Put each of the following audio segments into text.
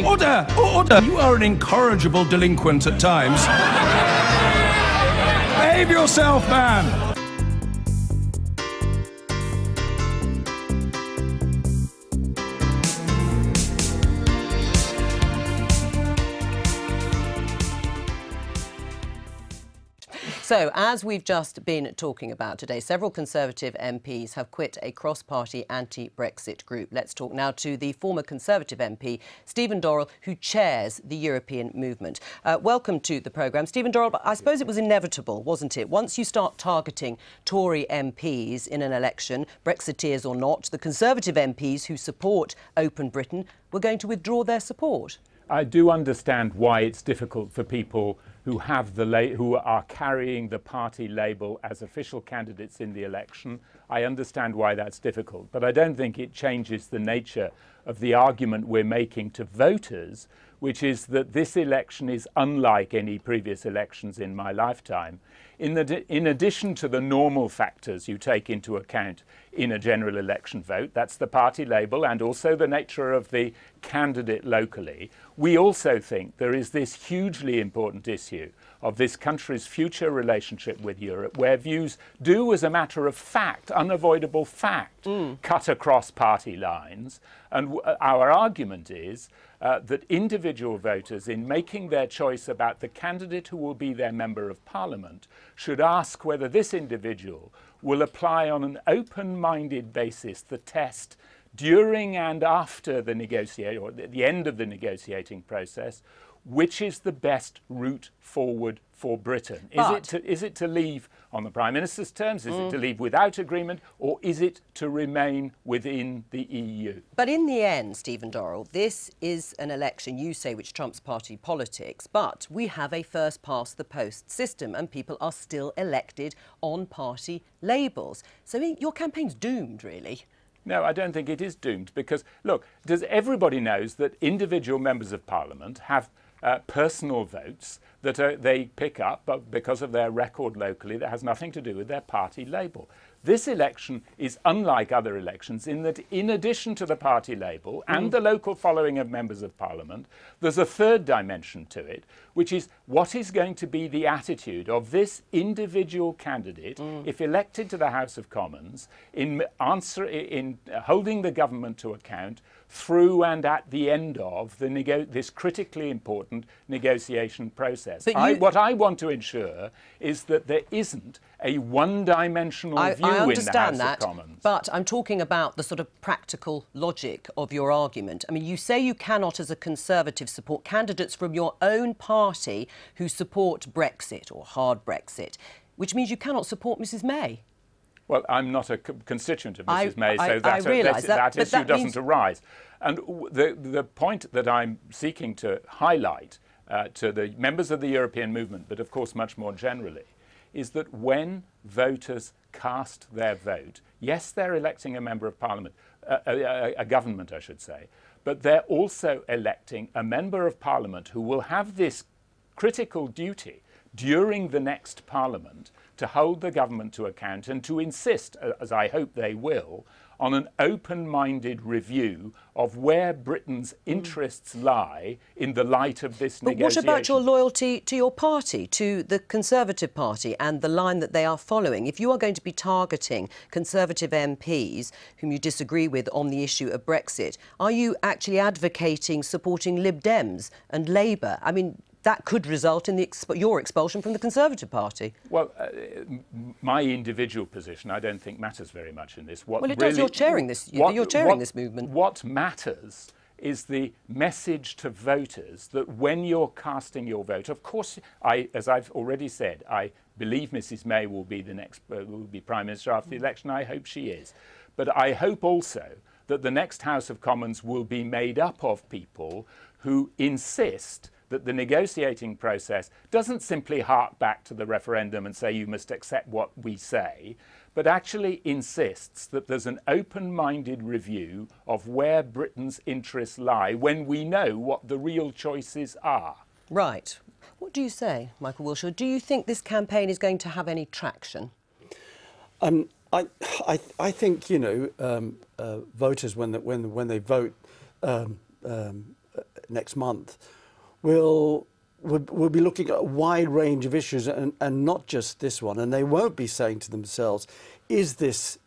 Order! Order! You are an incorrigible delinquent at times. Behave yourself, man! So, as we've just been talking about today, several Conservative MPs have quit a cross-party anti-Brexit group. Let's talk now to the former Conservative MP, Stephen Dorrell, who chairs the European movement. Welcome to the programme. Stephen Dorrell, but I suppose it was inevitable, wasn't it? Once you start targeting Tory MPs in an election, Brexiteers or not, the Conservative MPs who support Open Britain were going to withdraw their support. I do understand why it's difficult for people who have who are carrying the party label as official candidates in the election. I understand why that's difficult, but I don't think it changes the nature of the argument we're making to voters, which is that this election is unlike any previous elections in my lifetime. In addition to the normal factors you take into account in a general election vote, that's the party label and also the nature of the candidate locally, we also think there is this hugely important issue of this country's future relationship with Europe, where views do, as a matter of fact, unavoidable fact, cut across party lines. And our argument is that individual voters, in making their choice about the candidate who will be their Member of Parliament, should ask whether this individual will apply on an open-minded basis the test during and after the negotiation, or at the end of the negotiating process, which is the best route forward for Britain. Is it to leave on the Prime Minister's terms? Is it to leave without agreement? Or is it to remain within the EU? But in the end, Stephen Dorrell, this is an election, you say, which trumps party politics, but we have a first-past-the-post system and people are still elected on party labels. So your campaign's doomed, really. No, I don't think it is doomed because, look, everybody knows that individual members of Parliament have personal votes that they pick up but because of their record locally that has nothing to do with their party label. This election is unlike other elections in that, in addition to the party label and the local following of members of Parliament, there's a third dimension to it, which is what is going to be the attitude of this individual candidate, if elected to the House of Commons, in holding the government to account through and at the end of this critically important negotiation process. What I want to ensure is that there isn't a one-dimensional view in the House of Commons. But I'm talking about the sort of practical logic of your argument. I mean, you say you cannot, as a Conservative, support candidates from your own party who support Brexit or hard Brexit, which means you cannot support Mrs May. Well, I'm not a constituent of Mrs May, so that issue doesn't arise. And the point that I'm seeking to highlight to the members of the European movement, but of course much more generally, is that when voters cast their vote, yes, they're electing a Member of Parliament, a government, I should say, but they're also electing a Member of Parliament who will have this critical duty during the next Parliament to hold the government to account and to insist, as I hope they will, on an open-minded review of where Britain's interests lie in the light of this negotiation. But what about your loyalty to your party, to the Conservative Party and the line that they are following? If you are going to be targeting Conservative MPs whom you disagree with on the issue of Brexit, are you actually advocating supporting Lib Dems and Labour? I mean, that could result in your expulsion from the Conservative Party. Well, my individual position, I don't think matters very much in this. Well, it does. You're chairing this. You're chairing this movement. What matters is the message to voters that when you're casting your vote, of course, as I've already said, I believe Mrs May will be the next, will be Prime Minister after the election. I hope she is, but I hope also that the next House of Commons will be made up of people who insist that the negotiating process doesn't simply hark back to the referendum and say you must accept what we say, but actually insists that there's an open-minded review of where Britain's interests lie when we know what the real choices are. Right. What do you say, Michael Wiltshire? Do you think this campaign is going to have any traction? I think, you know, voters when they vote next month, we'll be looking at a wide range of issues and not just this one. And they won't be saying to themselves, is this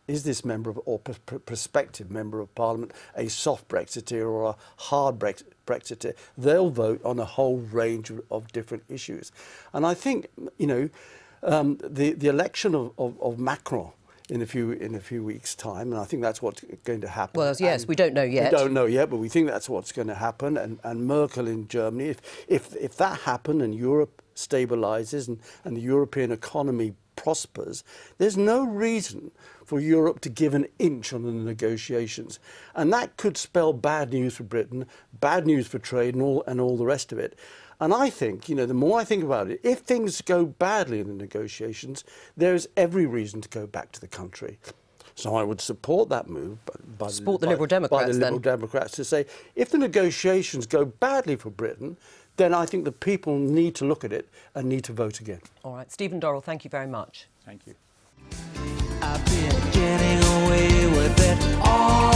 member of, or prospective member of Parliament a soft Brexiteer or a hard Brexiteer? They'll vote on a whole range of different issues. And I think, you know, the election of Macron in a few weeks' time, and I think that's what's going to happen. Well, yes, we don't know yet. We don't know yet, but we think that's what's going to happen. And Merkel in Germany, if that happened and Europe stabilises and the European economy prospers, there's no reason for Europe to give an inch on the negotiations. And that could spell bad news for Britain, bad news for trade and all the rest of it. And I think, you know, the more I think about it, if things go badly in the negotiations, there's every reason to go back to the country. So I would support that move by the Liberal Democrats to say, if the negotiations go badly for Britain, then I think the people need to look at it and need to vote again. All right. Stephen Dorrell, thank you very much. Thank you. I've been getting away with it all.